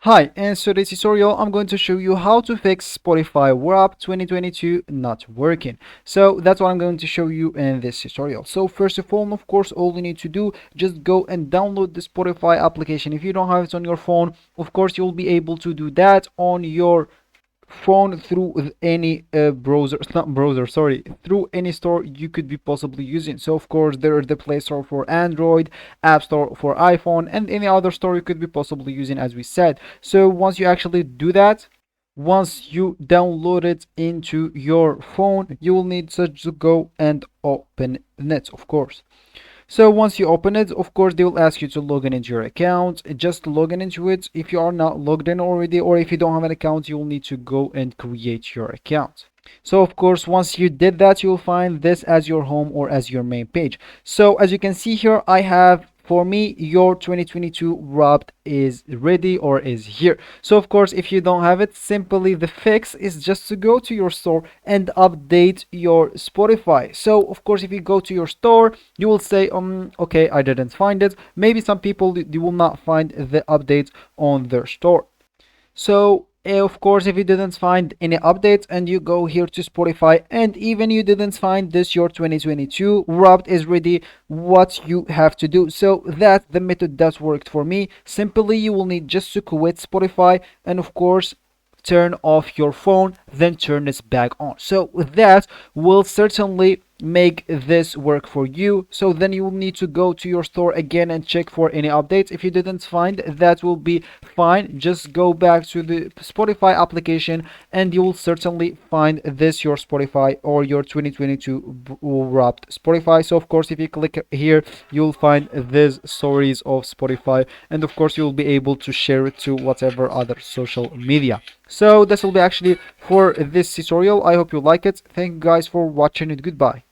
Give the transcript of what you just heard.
Hi, in today's tutorial, I'm going to show you how to fix Spotify Wrap 2022 not working. So that's what I'm going to show you in this tutorial. So first of all, of course, all you need to do, just go and download the Spotify application. If you don't have it on your phone, of course, you'll be able to do that on your phone through any browser, not browser, sorry, through any store you could be possibly using. So of course there is the Play Store for Android, App Store for iPhone, and any other store you could be possibly using, as we said. So once you actually do that, once you download it into your phone, you will need to go and open it, of course. So once you open it, of course, they will ask you to log in into your account. Just log in into it. If you are not logged in already, or if you don't have an account, you will need to go and create your account. So of course, once you did that, you'll find this as your home or as your main page. So as you can see here, I have, for me, your 2022 Wrapped is ready or is here. So of course, if you don't have it, simply the fix is just to go to your store and update your Spotify. So of course, if you go to your store, you will say, okay, I didn't find it. Maybe some people, they will not find the update on their store. So of course, if you didn't find any updates and you go here to Spotify and even you didn't find this your 2022 Wrapped is ready, what you have to do, so that the method that worked for me, simply you will need just to quit Spotify and of course turn off your phone, then turn it back on. So that will certainly make this work for you. So then you will need to go to your store again and check for any updates. If you didn't find, that will be fine. Just go back to the Spotify application and you will certainly find this your Spotify or your 2022 Wrapped Spotify. So of course, if you click here, you'll find these stories of Spotify, and of course you'll be able to share it to whatever other social media. So this will be actually for this tutorial. I hope you like it. Thank you guys for watching it. Goodbye.